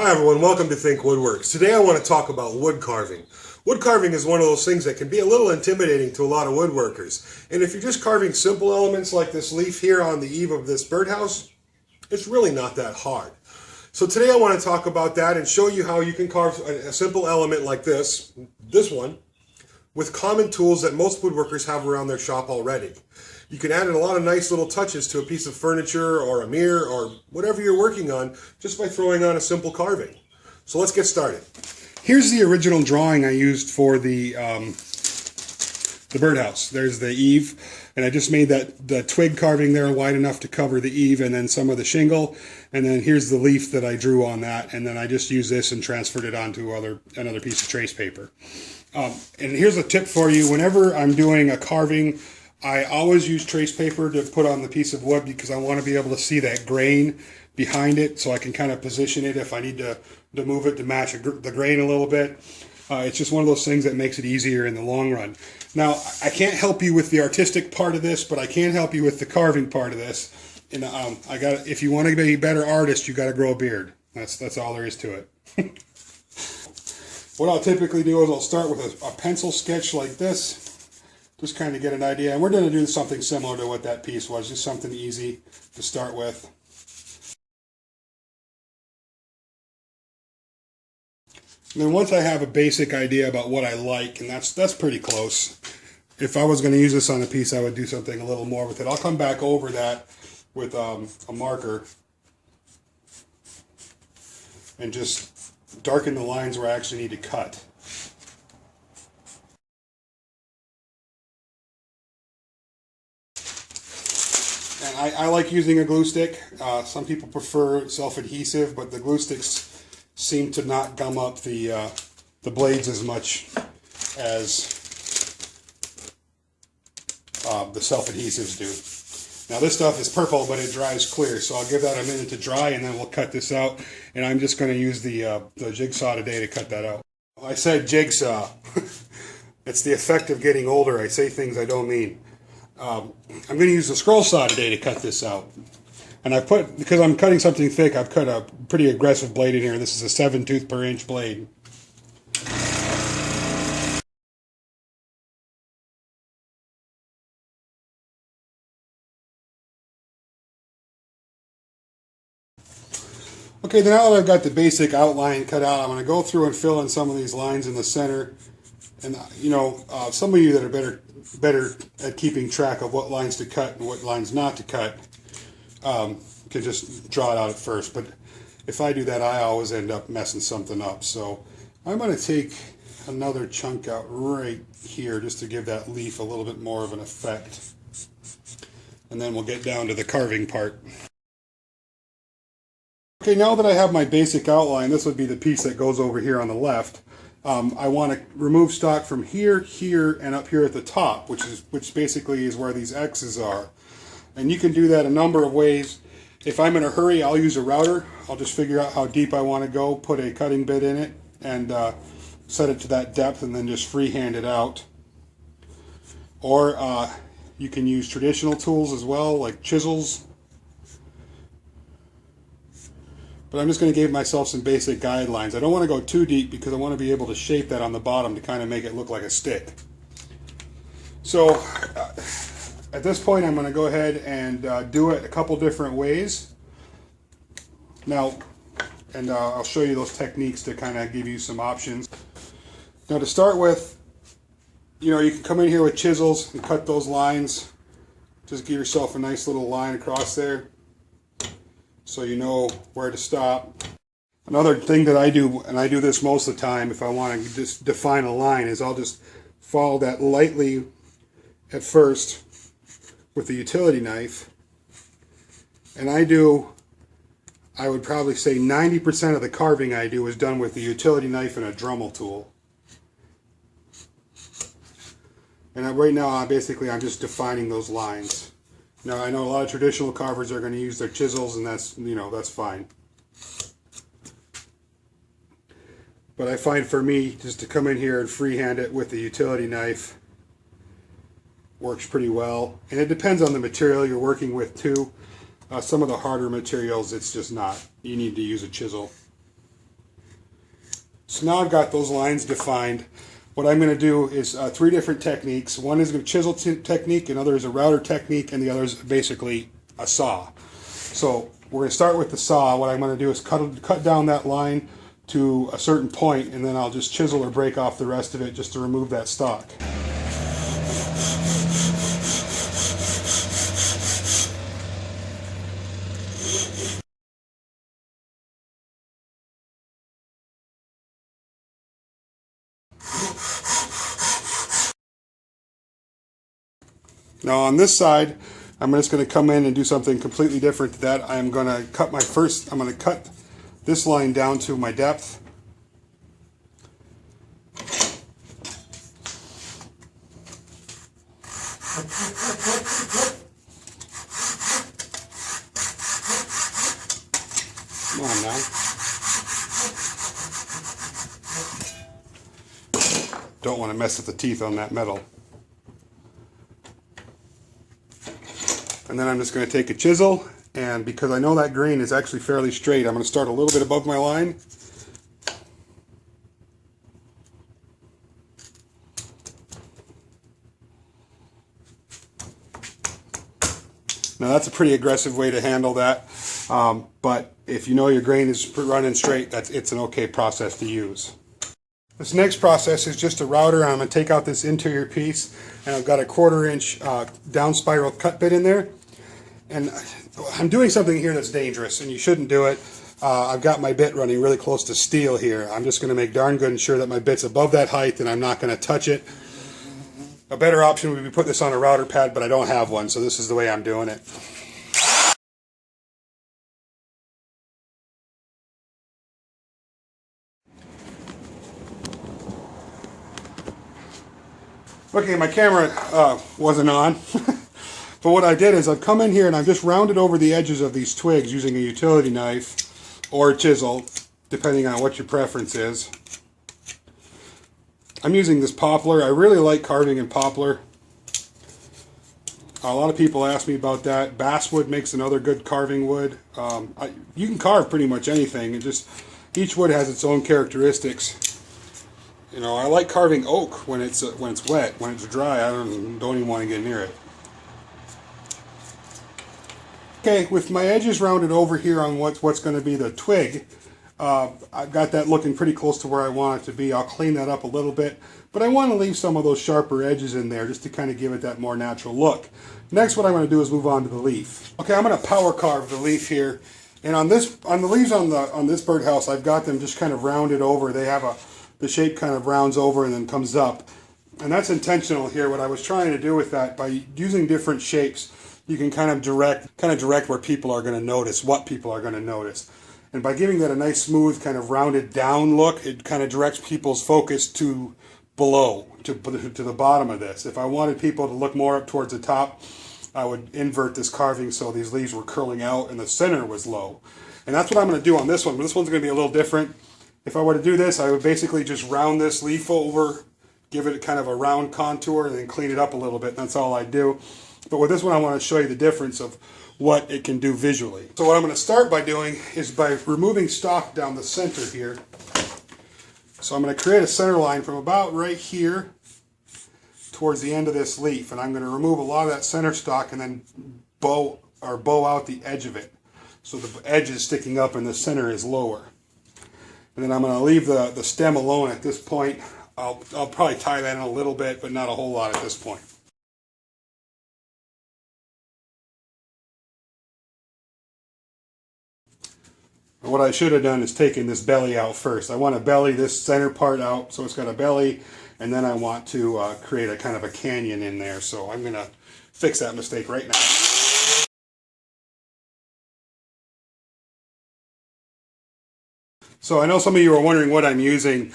Hi everyone, welcome to Think Woodworks. Today I want to talk about wood carving. Wood carving is one of those things that can be a little intimidating to a lot of woodworkers. And if you're just carving simple elements like this leaf here on the eave of this birdhouse, it's really not that hard. So today I want to talk about that and show you how you can carve a simple element like this one, with common tools that most woodworkers have around their shop already. You can add in a lot of nice little touches to a piece of furniture or a mirror or whatever you're working on just by throwing on a simple carving. So let's get started. Here's the original drawing I used for the birdhouse. There's the eave, and I just made the twig carving there wide enough to cover the eave and then some of the shingle. And then here's the leaf that I drew on that, and then I just used this and transferred it onto another piece of trace paper. And here's a tip for you. Whenever I'm doing a carving, I always use trace paper to put on the piece of wood because I want to be able to see that grain behind it, so I can kind of position it if I need to move it to match the grain a little bit. It's just one of those things that makes it easier in the long run. Now, I can't help you with the artistic part of this, but I can help you with the carving part of this. And if you want to be a better artist, you got to grow a beard. That's all there is to it. What I'll typically do is I'll start with a pencil sketch like this. Just kind of get an idea. And we're going to do something similar to what that piece was, just something easy to start with. And then once I have a basic idea about what I like, and that's pretty close. If I was going to use this on a piece, I would do something a little more with it. I'll come back over that with a marker and just darken the lines where I actually need to cut. And I like using a glue stick. Some people prefer self-adhesive, but the glue sticks seem to not gum up the blades as much as the self-adhesives do. Now this stuff is purple, but it dries clear, so I'll give that a minute to dry, and then we'll cut this out. And I'm just going to use the jigsaw today to cut that out. I said jigsaw. It's the effect of getting older. I say things I don't mean. I'm going to use the scroll saw today to cut this out. And because I'm cutting something thick, I've cut a pretty aggressive blade in here. This is a 7-tooth per inch blade. Okay, now that I've got the basic outline cut out, I'm going to go through and fill in some of these lines in the center. And some of you that are better at keeping track of what lines to cut and what lines not to cut can just draw it out at first. But if I do that, I always end up messing something up. So I'm going to take another chunk out right here just to give that leaf a little bit more of an effect. And then we'll get down to the carving part. Okay, now that I have my basic outline, this would be the piece that goes over here on the left. I want to remove stock from here, here, and up here at the top, which basically is where these X's are. And you can do that a number of ways. If I'm in a hurry, I'll use a router. I'll just figure out how deep I want to go, put a cutting bit in it, and set it to that depth, and then just freehand it out. Or you can use traditional tools as well, like chisels. But I'm just going to give myself some basic guidelines. I don't want to go too deep because I want to be able to shape that on the bottom to kind of make it look like a stick. So at this point, I'm going to go ahead and do it a couple different ways. Now, and I'll show you those techniques to kind of give you some options. Now to start with, you can come in here with chisels and cut those lines. Just give yourself a nice little line across there, so you know where to stop. Another thing that I do, and I do this most of the time if I want to just define a line, is I'll just follow that lightly at first with the utility knife. And I would probably say 90% of the carving I do is done with the utility knife and a Dremel tool. And right now, I'm just defining those lines. Now, I know a lot of traditional carvers are going to use their chisels, and that's fine. But I find for me, just to come in here and freehand it with the utility knife works pretty well. And it depends on the material you're working with too. Some of the harder materials, it's just not. You need to use a chisel. So now I've got those lines defined. What I'm going to do is 3 different techniques. One is a chisel technique, another is a router technique, and the other is basically a saw. So we're going to start with the saw. What I'm going to do is cut down that line to a certain point, and then I'll just chisel or break off the rest of it just to remove that stock. Now on this side, I'm just going to come in and do something completely different to that. I'm going to cut I'm going to cut this line down to my depth. Come on now. Don't want to mess with the teeth on that metal. And then I'm just going to take a chisel, and because I know that grain is actually fairly straight, I'm going to start a little bit above my line. Now that's a pretty aggressive way to handle that, but if you know your grain is running straight, it's an okay process to use. This next process is just a router. I'm going to take out this interior piece, and I've got a 1/4 inch down spiral cut bit in there. And I'm doing something here that's dangerous, and you shouldn't do it. I've got my bit running really close to steel here. I'm just going to make darn good and sure that my bit's above that height, and I'm not going to touch it. A better option would be put this on a router pad, but I don't have one, so this is the way I'm doing it. Okay, my camera wasn't on. But what I did is I've come in here and I've just rounded over the edges of these twigs using a utility knife or a chisel, depending on what your preference is. I'm using this poplar. I really like carving in poplar. A lot of people ask me about that. Basswood makes another good carving wood. You can carve pretty much anything. Each wood has its own characteristics. You know, I like carving oak when it's wet. When it's dry, I don't even want to get near it. Okay, with my edges rounded over here on what's going to be the twig, I've got that looking pretty close to where I want it to be. I'll clean that up a little bit, but I want to leave some of those sharper edges in there just to kind of give it that more natural look. Next, what I'm going to do is move on to the leaf. Okay, I'm going to power carve the leaf here, and on the leaves on this birdhouse, I've got them just kind of rounded over. They have the shape kind of rounds over and then comes up, and that's intentional here. What I was trying to do with that, by using different shapes, you can kind of direct where people are going to notice, what people are going to notice. And by giving that a nice smooth kind of rounded down look, it kind of directs people's focus to below, to the bottom of this. If I wanted people to look more up towards the top, I would invert this carving so these leaves were curling out and the center was low. And that's what I'm going to do on this one, but this one's going to be a little different. If I were to do this, I would basically just round this leaf over, give it kind of a round contour, and then clean it up a little bit. That's all I do. But with this one, I want to show you the difference of what it can do visually. So what I'm going to start by doing is by removing stock down the center here. So I'm going to create a center line from about right here towards the end of this leaf. And I'm going to remove a lot of that center stock and then bow out the edge of it. So the edge is sticking up and the center is lower. And then I'm going to leave the stem alone at this point. I'll probably tie that in a little bit, but not a whole lot at this point. What I should have done is taken this belly out first. I want to belly this center part out so it's got a belly, and then I want to create a kind of a canyon in there. So I'm going to fix that mistake right now. So I know some of you are wondering what I'm using.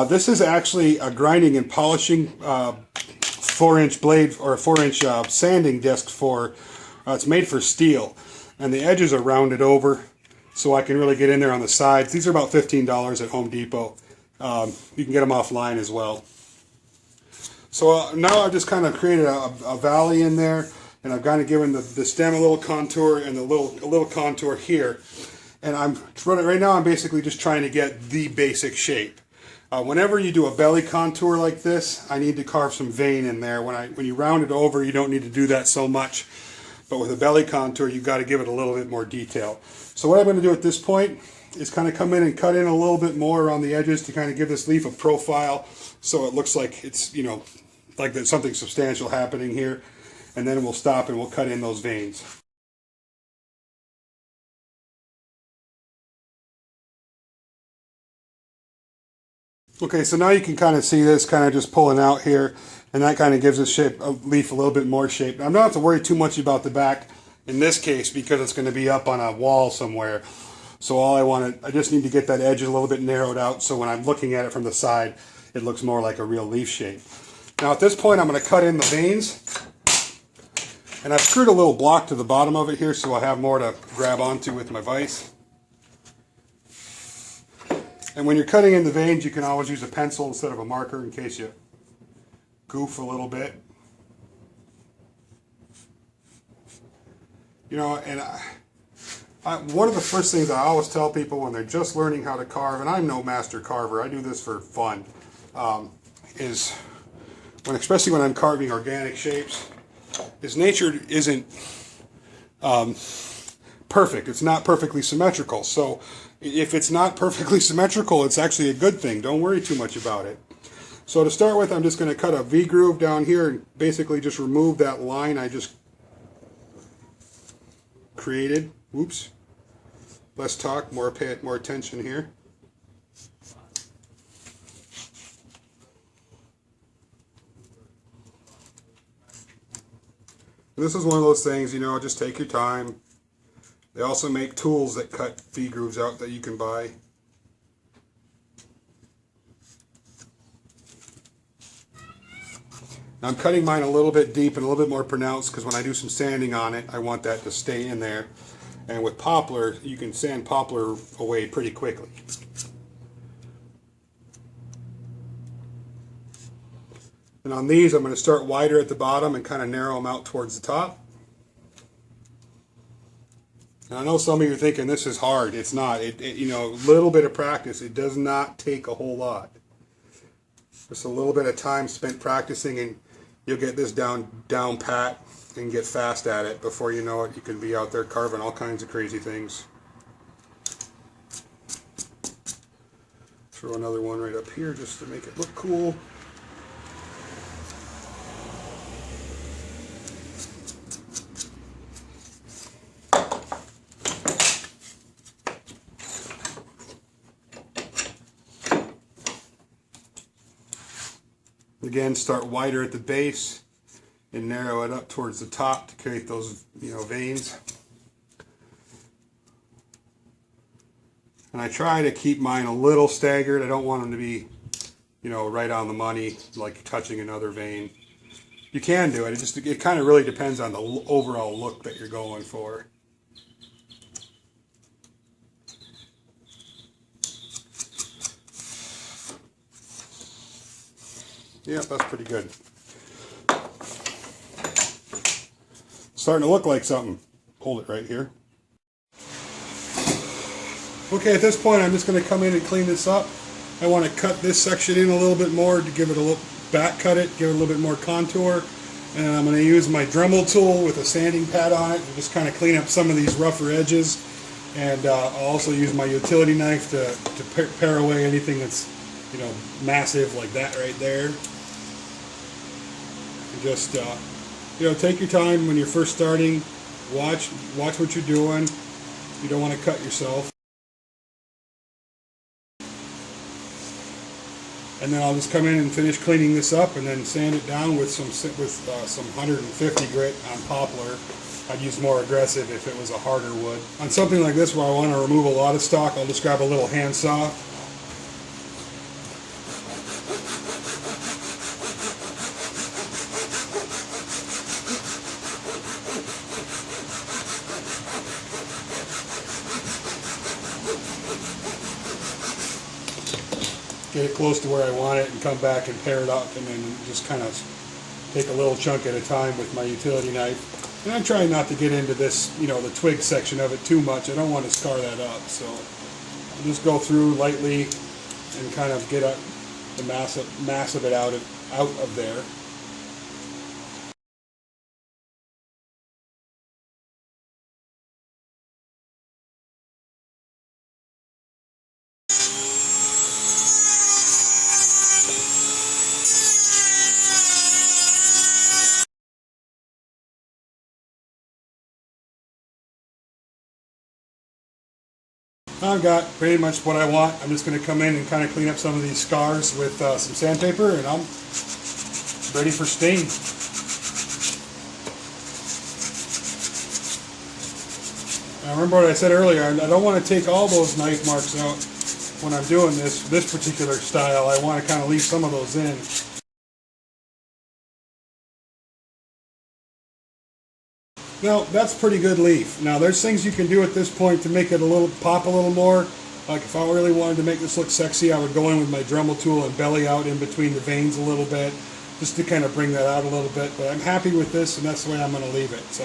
This is actually a grinding and polishing 4-inch blade, or a 4-inch sanding disc for, it's made for steel. And the edges are rounded over, so I can really get in there on the sides. These are about $15 at Home Depot. You can get them offline as well. So now I've just kind of created a valley in there, and I've kind of given the stem a little contour and a little contour here. And right now I'm basically just trying to get the basic shape. Whenever you do a belly contour like this, I need to carve some vein in there. When you round it over, you don't need to do that so much. But with a belly contour, you've got to give it a little bit more detail. So what I'm going to do at this point is kind of come in and cut in a little bit more around the edges to kind of give this leaf a profile so it looks like it's, you know, like there's something substantial happening here. And then we'll stop and we'll cut in those veins. Okay, so now you can kind of see this kind of just pulling out here, and that kind of gives this shape, a leaf a little bit more shape. Now, I don't have to worry too much about the back in this case because it's going to be up on a wall somewhere. So I just need to get that edge a little bit narrowed out so when I'm looking at it from the side, it looks more like a real leaf shape. Now at this point, I'm going to cut in the veins, and I've screwed a little block to the bottom of it here so I have more to grab onto with my vise. And when you're cutting in the veins, you can always use a pencil instead of a marker in case you goof a little bit. You know, and one of the first things I always tell people when they're just learning how to carve, and I'm no master carver, I do this for fun, is especially when I'm carving organic shapes, is nature isn't perfect. It's not perfectly symmetrical. So if it's not perfectly symmetrical, it's actually a good thing. Don't worry too much about it. So to start with, I'm just going to cut a V groove down here and basically just remove that line I just created. Oops. Less talk, more attention here. And this is one of those things, you know, just take your time. They also make tools that cut V grooves out that you can buy. Now I'm cutting mine a little bit deep and a little bit more pronounced because when I do some sanding on it, I want that to stay in there. And with poplar, you can sand poplar away pretty quickly. And on these, I'm going to start wider at the bottom and kind of narrow them out towards the top. And I know some of you are thinking this is hard. It's not. You know, a little bit of practice. It does not take a whole lot. Just a little bit of time spent practicing and you'll get this down pat and get fast at it. Before you know it, you can be out there carving all kinds of crazy things. Throw another one right up here just to make it look cool. Again, start wider at the base and narrow it up towards the top to create those, you know, veins. And I try to keep mine a little staggered. I don't want them to be, you know, right on the money, like touching another vein. You can do it. It kind of really depends on the overall look that you're going for. Yeah, that's pretty good. Starting to look like something. Hold it right here. Okay, at this point I'm just going to come in and clean this up. I want to cut this section in a little bit more to give it a little, back cut it, give it a little bit more contour. And I'm going to use my Dremel tool with a sanding pad on it to just kind of clean up some of these rougher edges. And I'll also use my utility knife to pare away anything that's, you know, massive like that right there. Just you know, take your time when you're first starting. Watch what you're doing. You don't want to cut yourself. And then I'll just come in and finish cleaning this up, and then sand it down with some 150 grit on poplar. I'd use more aggressive if it was a harder wood. On something like this where I want to remove a lot of stock, I'll just grab a little handsaw. Get it close to where I want it and come back and pare it up, and then just kind of take a little chunk at a time with my utility knife. And I'm trying not to get into this, you know, the twig section of it too much. I don't want to scar that up, so I'll just go through lightly and kind of get the mass of it out of there. I've got pretty much what I want. I'm just going to come in and kind of clean up some of these scars with some sandpaper, and I'm ready for stain. Now remember what I said earlier, I don't want to take all those knife marks out when I'm doing this particular style. I want to kind of leave some of those in. Now that's pretty good leaf. Now there's things you can do at this point to make it pop a little more. Like if I really wanted to make this look sexy, I would go in with my Dremel tool and belly out in between the veins a little bit, just to kind of bring that out a little bit. But I'm happy with this, and that's the way I'm going to leave it. So.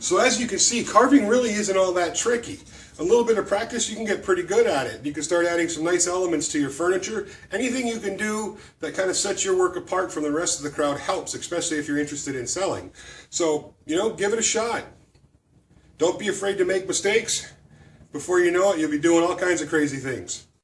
So as you can see, carving really isn't all that tricky. A little bit of practice, you can get pretty good at it. You can start adding some nice elements to your furniture. Anything you can do that kind of sets your work apart from the rest of the crowd helps, especially if you're interested in selling. So, give it a shot. Don't be afraid to make mistakes. Before you know it, you'll be doing all kinds of crazy things.